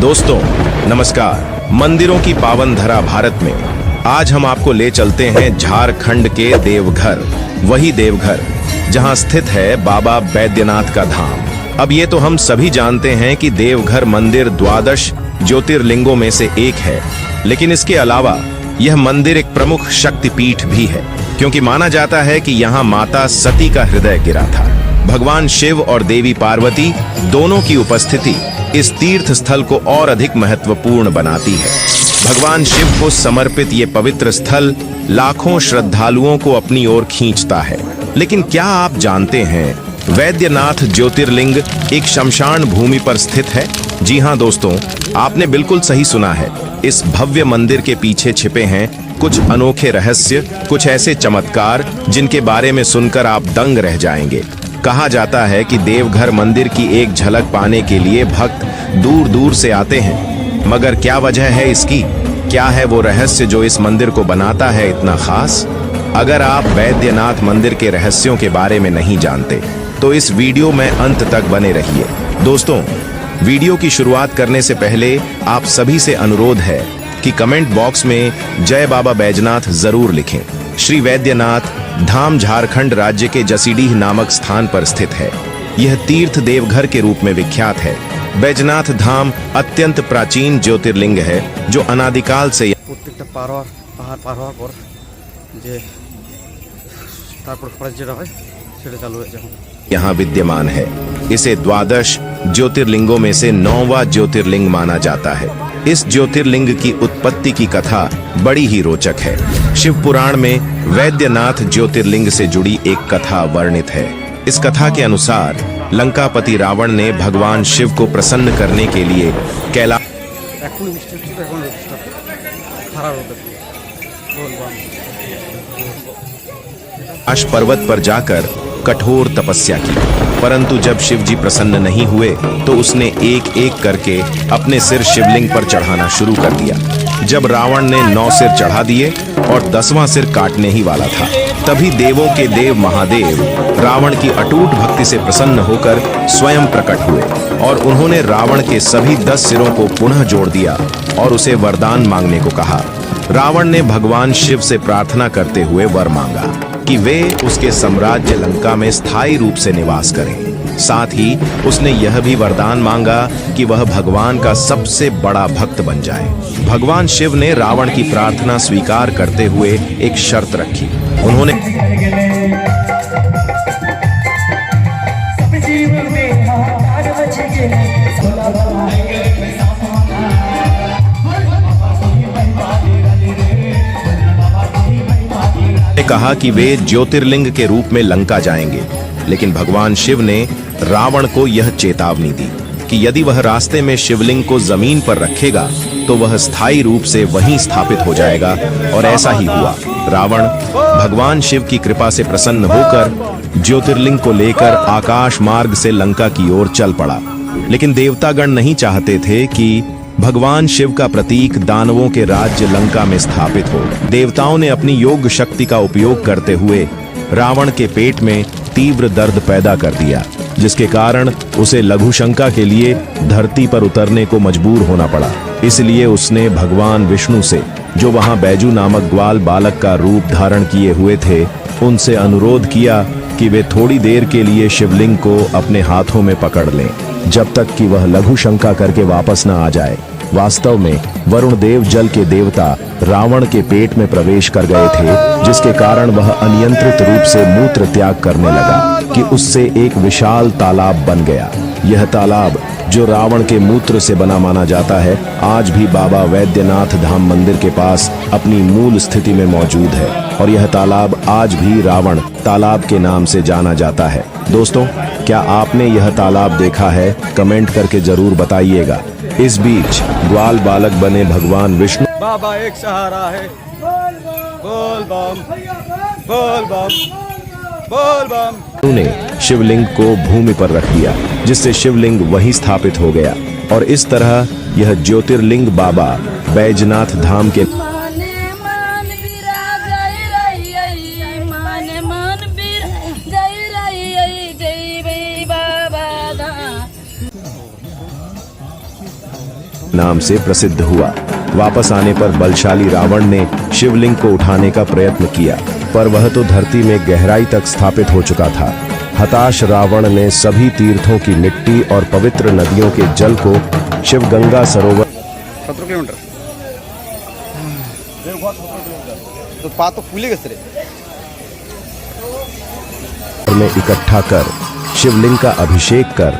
दोस्तों नमस्कार। मंदिरों की पावन धरा भारत में आज हम आपको ले चलते हैं झारखंड के देवघर, वही देवघर जहां स्थित है बाबा बैद्यनाथ का धाम। अब ये तो हम सभी जानते हैं कि देवघर मंदिर द्वादश ज्योतिर्लिंगों में से एक है, लेकिन इसके अलावा यह मंदिर एक प्रमुख शक्तिपीठ भी है, क्योंकि माना जाता है कि यहाँ माता सती का हृदय गिरा था। भगवान शिव और देवी पार्वती दोनों की उपस्थिति इस तीर्थ स्थल को और अधिक महत्वपूर्ण बनाती है। भगवान शिव को समर्पित ये पवित्र स्थल लाखों श्रद्धालुओं को अपनी ओर खींचता है। लेकिन क्या आप जानते हैं वैद्यनाथ ज्योतिर्लिंग एक शमशान भूमि पर स्थित है? जी हाँ दोस्तों, आपने बिल्कुल सही सुना है। इस भव्य मंदिर के पीछे छिपे हैं कुछ अनोखे रहस्य, कुछ ऐसे चमत्कार जिनके बारे में सुनकर आप दंग रह जाएंगे। कहा जाता है कि देवघर मंदिर की एक झलक पाने के लिए भक्त दूर दूर से आते हैं, मगर क्या वजह है इसकी? क्या है वो रहस्य जो इस मंदिर को बनाता है इतना खास? अगर आप वैद्यनाथ मंदिर के रहस्यों के बारे में नहीं जानते तो इस वीडियो में अंत तक बने रहिए। दोस्तों, वीडियो की शुरुआत करने से पहले आप सभी से अनुरोध है कि कमेंट बॉक्स में जय बाबा बैजनाथ जरूर लिखें। श्री वैद्यनाथ धाम झारखंड राज्य के जसीडीह नामक स्थान पर स्थित है। यह तीर्थ देवघर के रूप में विख्यात है। बैजनाथ धाम अत्यंत प्राचीन ज्योतिर्लिंग है जो अनादिकाल से यहाँ विद्यमान है। इसे द्वादश ज्योतिर्लिंगों में से 9वां ज्योतिर्लिंग माना जाता है। इस ज्योतिर्लिंग की उत्पत्ति की कथा बड़ी ही रोचक है। शिव पुराण में वैद्यनाथ ज्योतिर्लिंग से जुड़ी एक कथा वर्णित है। इस कथा के अनुसार लंकापति रावण ने भगवान शिव को प्रसन्न करने के लिए कैलाश पर्वत पर जाकर कठोर तपस्या की, परंतु जब शिव जी प्रसन्न नहीं हुए तो उसने एक एक करके अपने सिर शिवलिंग पर चढ़ाना शुरू कर दिया। जब रावण ने 9 सिर चढ़ा दिए और 10वां सिर काटने ही वाला था, तभी देवों के देव महादेव रावण की अटूट भक्ति से प्रसन्न होकर स्वयं प्रकट हुए और उन्होंने रावण के सभी 10 सिरों को पुनः जोड़ दिया और उसे वरदान मांगने को कहा। रावण ने भगवान शिव से प्रार्थना करते हुए वर मांगा कि वे उसके साम्राज्य लंका में स्थायी रूप से निवास करें। साथ ही उसने यह भी वरदान मांगा कि वह भगवान का सबसे बड़ा भक्त बन जाए। भगवान शिव ने रावण की प्रार्थना स्वीकार करते हुए एक शर्त रखी। उन्होंने कहा कि वे ज्योतिर्लिंग के रूप में लंका जाएंगे, लेकिन भगवान शिव ने रावण को यह चेतावनी दी कि यदि वह रास्ते में शिवलिंग को जमीन पर रखेगा तो वह स्थायी रूप से वहीं स्थापित हो जाएगा, और ऐसा ही हुआ। रावण भगवान शिव की कृपा से प्रसन्न होकर ज्योतिर्लिंग को लेकर आकाश मार्ग से लंका की ओर चल पड़ा। लेकिन देवतागण नहीं चाहते थे कि भगवान शिव का प्रतीक दानवों के राज्य लंका में स्थापित हो। देवताओं ने अपनी योग शक्ति का उपयोग करते हुए रावण के पेट में तीव्र दर्द पैदा कर दिया, जिसके कारण उसे लघु शंका के लिए धरती पर उतरने को मजबूर होना पड़ा। इसलिए उसने भगवान विष्णु से, जो वहां बैजू नामक ग्वाल बालक का रूप धारण किए हुए थे, उनसे अनुरोध किया कि वे थोड़ी देर के लिए शिवलिंग को अपने हाथों में पकड़ लें, जब तक कि वह लघु शंका करके वापस न आ जाए। वास्तव में वरुण देव जल के देवता रावण के पेट में प्रवेश कर गए थे, जिसके कारण वह अनियंत्रित रूप से मूत्र त्याग करने लगा कि उससे एक विशाल तालाब बन गया। यह तालाब, जो रावण के मूत्र से बना माना जाता है, आज भी बाबा वैद्यनाथ धाम मंदिर के पास अपनी मूल स्थिति में मौजूद है, और यह तालाब आज भी रावण तालाब के नाम से जाना जाता है। दोस्तों, क्या आपने यह तालाब देखा है? कमेंट करके जरूर बताइएगा। इस बीच ग्वाल बालक बने भगवान विष्णु बाबा एक सहारा है, बोल बम बोल बम बोल बम, ने शिवलिंग को भूमि पर रख दिया, जिससे शिवलिंग वहीं स्थापित हो गया, और इस तरह यह ज्योतिर्लिंग बाबा बैजनाथ धाम के नाम से प्रसिद्ध हुआ। वापस आने पर बलशाली रावण ने शिवलिंग को उठाने का प्रयत्न किया, पर वह तो धरती में गहराई तक स्थापित हो चुका था। हताश रावण ने सभी तीर्थों की मिट्टी और पवित्र नदियों के जल को शिवगंगा सरोवर 17 किलोमीटर तो पा तो फूले गए रे में इकट्ठा कर शिवलिंग का अभिषेक कर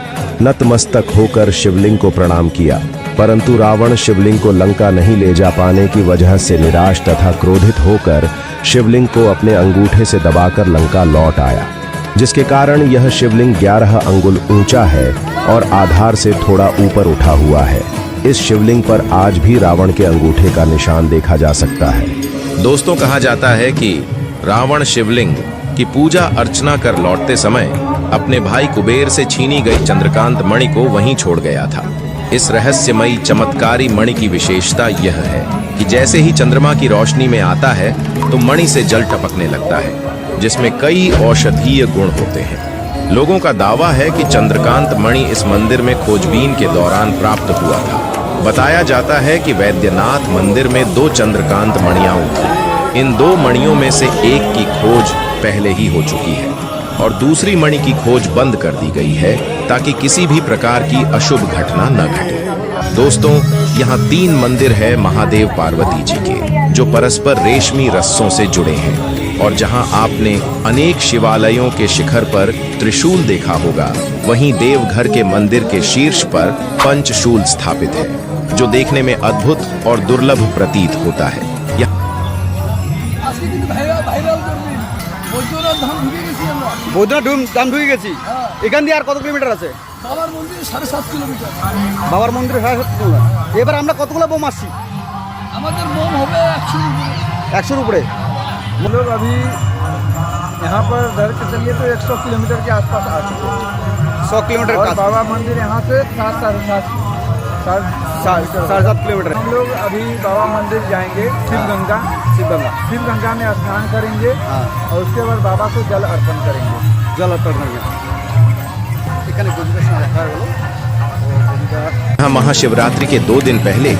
नतमस्तक होकर शिवलिंग को प्रणाम किया। परंतु रावण शिवलिंग को लंका नहीं ले जा पाने की वजह से निराश तथा क्रोधित होकर शिवलिंग को अपने अंगूठे से दबाकर लंका लौट आया, जिसके कारण यह शिवलिंग 11 अंगुल ऊंचा है और आधार से थोड़ा ऊपर उठा हुआ है। इस शिवलिंग पर आज भी रावण के अंगूठे का निशान देखा जा सकता है। दोस्तों, कहा जाता है कि रावण शिवलिंग की पूजा अर्चना कर लौटते समय अपने भाई कुबेर से छीनी गई चंद्रकांत मणि को वहीं छोड़ गया था। इस रहस्यमयी चमत्कारी मणि की विशेषता यह है कि जैसे ही चंद्रमा की रोशनी में आता है तो मणि से जल टपकने लगता है, जिसमें कई औषधीय गुण होते हैं। लोगों का दावा है कि चंद्रकांत मणि इस मंदिर में खोजबीन के दौरान प्राप्त हुआ था। बताया जाता है कि वैद्यनाथ मंदिर में 2 चंद्रकांत मणियां थी। इन 2 मणियों में से एक की खोज पहले ही हो चुकी है और दूसरी मणि की खोज बंद कर दी गई है ताकि किसी भी प्रकार की अशुभ घटना न घटे। दोस्तों, यहाँ 3 मंदिर है महादेव पार्वती जी के, जो परस्पर रेशमी रस्सों से जुड़े हैं, और जहाँ आपने अनेक शिवालयों के शिखर पर त्रिशूल देखा होगा, वहीं देवघर के मंदिर के शीर्ष पर पंचशूल स्थापित है, जो देखने में अद्भुत और दुर्लभ प्रतीत होता है। বৈদ্যনাথ ধাম ঢুকে গেছি। এখান দিয়ে আর কত কিলোমিটার আছে? বাবার মন্দির 7.5 কিলোমিটার। বাবার মন্দিরে 7.5 কিলোমিটার। এবার আমরা কতগুলো বোম আসছি? আমাদের বোম হবে 100 উপরে। हम लोग अभी यहाँ पर धर के चलिए तो 100 किलोमीटर के आसपास आ चुके हैं 100 किलोमीटर और का बाबा मंदिर यहाँ से 7.5 7.5 किलोमीटर। हम लोग अभी बाबा मंदिर जाएंगे शिवगंगा शिवगंगा में स्नान करेंगे और उसके बाद बाबा को जल अर्पण करेंगे। জল অর্পণ করবেন। এখানে গুজরাট রাখা হলো। यहाँ महाशिवरात्रि के 2 दिन पहले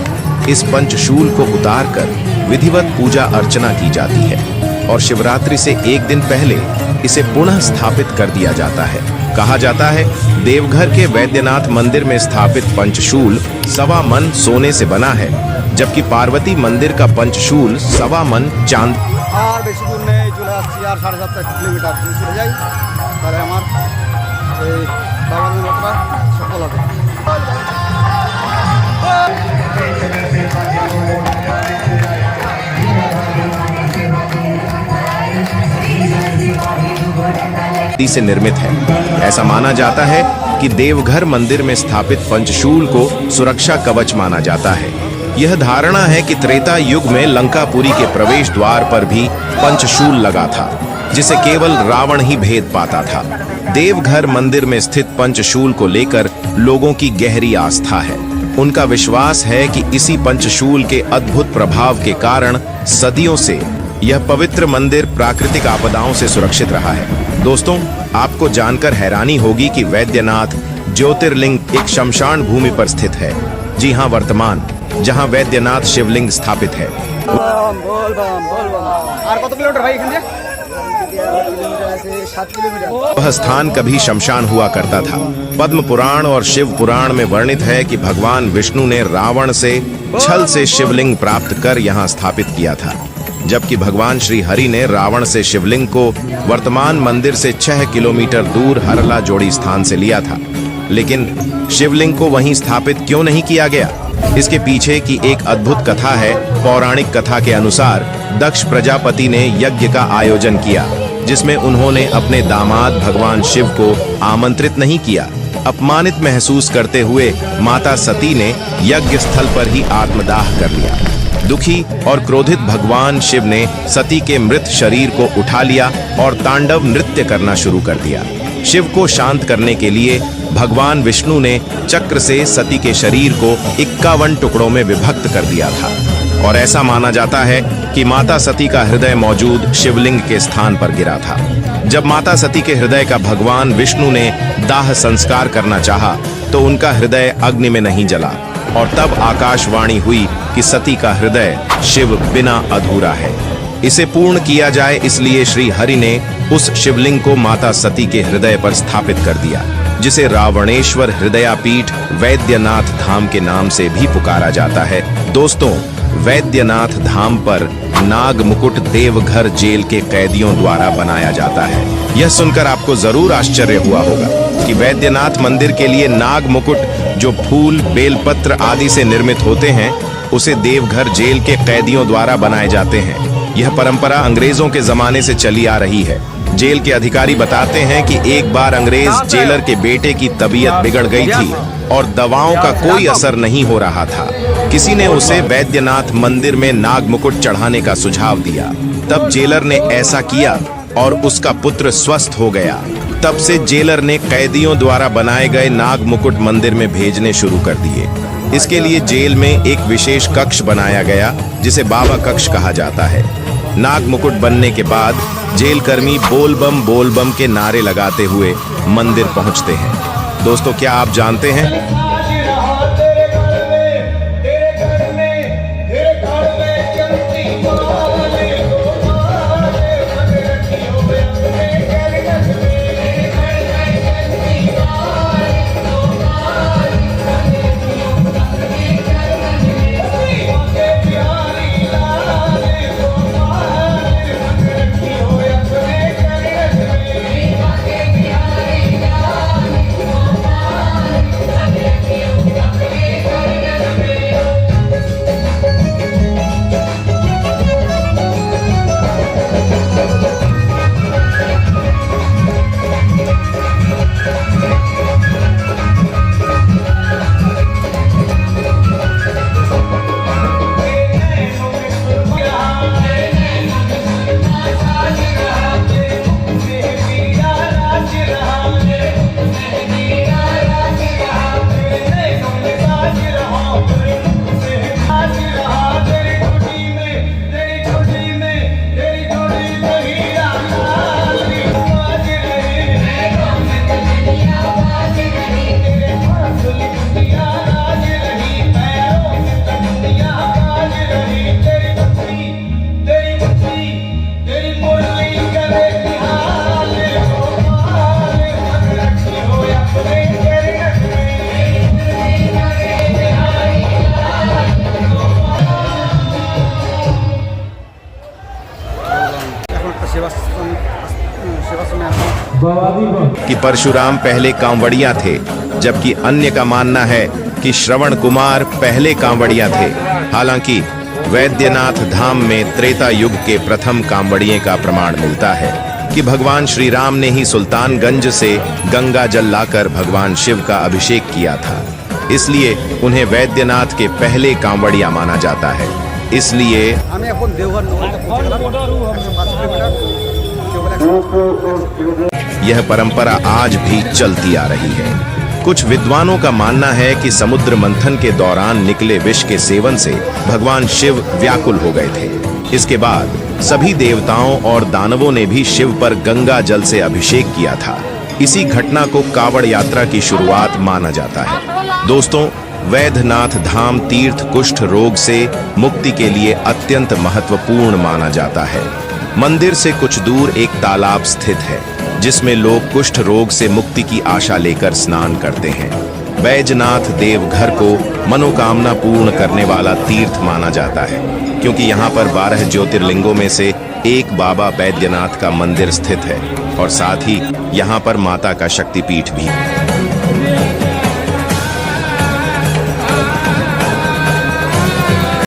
इस पंचशूल को उतारकर विधिवत पूजा अर्चना की जाती है और शिवरात्रि से 1 दिन पहले इसे पुनः स्थापित कर दिया जाता है। कहा जाता है देवघर के वैद्यनाथ मंदिर में स्थापित पंचशूल 1.25 मन सोने से बना है, जबकि पार्वती मंदिर का पंचशूल 1.25 मन चांद। আর বেশি দূর নেই, চলে আসছি আর 7.5 কিলোমিটার চলে যাই, তাহলে আমার এই বাবার যাত্রা সফল হবে। से निर्मित है। ऐसा माना जाता है कि देवघर मंदिर में स्थापित पंचशूल को सुरक्षा कवच माना जाता है। यह धारणा है कि त्रेता युग में लंकापुरी के प्रवेश द्वार पर भी पंचशूल लगा था, जिसे केवल रावण ही भेद पाता था। देवघर मंदिर में स्थित पंचशूल को लेकर लोगों की गहरी आस्था है। उनका विश्वास है कि इसी पंचशूल के अद्भुत प्रभाव के कारण सदियों से यह पवित्र मंदिर प्राकृतिक आपदाओं से सुरक्षित रहा है। दोस्तों, आपको जानकर हैरानी होगी कि वैद्यनाथ ज्योतिर्लिंग एक शमशान भूमि पर स्थित है। जी हाँ, वर्तमान जहाँ वैद्यनाथ शिवलिंग स्थापित है। बोल बम আর কত কিলোমিটার ভাই এখান থেকে? 7 किलोमीटर। वह स्थान कभी शमशान हुआ करता था। पद्म पुराण और शिव पुराण में वर्णित है कि भगवान विष्णु ने रावण से छल से शिवलिंग प्राप्त कर यहाँ स्थापित किया था, जबकि भगवान श्री हरि ने रावण से शिवलिंग को वर्तमान मंदिर से 6 किलोमीटर दूर हरला जोड़ी स्थान से लिया था। लेकिन शिवलिंग को वहीं स्थापित क्यों नहीं किया गया? इसके पीछे की एक अद्भुत कथा है। पौराणिक कथा के अनुसार दक्ष प्रजापति ने यज्ञ का आयोजन किया, जिसमें उन्होंने अपने दामाद भगवान शिव को आमंत्रित नहीं किया। अपमानित महसूस करते हुए माता सती ने यज्ञ स्थल पर ही आत्मदाह कर लिया। दुखी और क्रोधित भगवान शिव ने सती के मृत शरीर को उठा लिया और तांडव नृत्य करना शुरू कर दिया। शिव को शांत करने के लिए भगवान विष्णु ने चक्र से सती के शरीर को 51 टुकड़ों में विभक्त कर दिया था और ऐसा माना जाता है कि माता सती का हृदय मौजूद शिवलिंग के स्थान पर गिरा था। जब माता सती के हृदय का भगवान विष्णु ने दाह संस्कार करना चाहा तो उनका हृदय अग्नि में नहीं जला, और तब आकाशवाणी हुई कि सती का हृदय शिव बिना अधूरा है। इसे पूर्ण किया जाए इसलिए श्री हरि ने उस शिवलिंग को माता सती के हृदय पर स्थापित कर दिया, जिसे रावणेश्वर हृदयापीठ वैद्यनाथ धाम के नाम से भी पुकारा जाता है। दोस्तों, वैद्यनाथ धाम पर नाग मुकुट देवघर जेल के कैदियों द्वारा बनाया जाता है। यह सुनकर आपको जरूर आश्चर्य हुआ होगा कि वैद्यनाथ मंदिर के लिए नाग मुकुट, जो फूल, बेलपत्र आदि से निर्मित होते हैं, उसे देवघर जेल के कैदियों द्वारा बनाए जाते हैं। यह परंपरा अंग्रेजों के जमाने से चली आ रही है। जेल के अधिकारी बताते हैं कि एक बार अंग्रेज जेलर के बेटे की तबीयत बिगड़ गई थी और दवाओं का कोई असर नहीं हो रहा था। किसी ने उसे वैद्यनाथ मंदिर में नाग मुकुट चढ़ाने का सुझाव दिया। तब जेलर ने ऐसा किया और उसका पुत्र स्वस्थ हो गया। तब से जेलर ने कैदियों द्वारा बनाए गए नाग मुकुट मंदिर में भेजने शुरू कर दिए। इसके लिए जेल में एक विशेष कक्ष बनाया गया, जिसे बाबा कक्ष कहा जाता है। नाग मुकुट बनने के बाद जेल कर्मी बोल बम के नारे लगाते हुए मंदिर पहुंचते हैं। दोस्तों, क्या आप जानते हैं कि परशुराम पहले कांवड़िया थे, जबकि अन्य का मानना है कि श्रवण कुमार पहले कांवड़िया थे। हालांकि वैद्यनाथ धाम में त्रेता युग के प्रथम कांवड़िये का प्रमाण मिलता है कि भगवान श्री राम ने ही सुल्तानगंज से गंगा जल लाकर भगवान शिव का अभिषेक किया था। इसलिए उन्हें वैद्यनाथ के पहले कांवड़िया माना जाता है। इसलिए यह परंपरा आज भी चलती आ रही है। कुछ विद्वानों का मानना है कि समुद्र मंथन के दौरान निकले विष के सेवन से भगवान शिव व्याकुल हो गए थे। इसके बाद सभी देवताओं और दानवों ने भी शिव पर गंगा जल से अभिषेक किया था। इसी घटना को कावड़ यात्रा की शुरुआत माना जाता है। दोस्तों, वैद्यनाथ धाम तीर्थ कुष्ठ रोग से मुक्ति के लिए अत्यंत महत्वपूर्ण माना जाता है। मंदिर से कुछ दूर एक तालाब स्थित है, जिसमें लोग कुष्ठ रोग से मुक्ति की आशा लेकर स्नान करते हैं। बैजनाथ देवघर को मनोकामना पूर्ण करने वाला तीर्थ माना जाता है, क्योंकि यहाँ पर 12 ज्योतिर्लिंगों में से एक बाबा बैद्यनाथ का मंदिर स्थित है और साथ ही यहाँ पर माता का शक्तिपीठ भी है।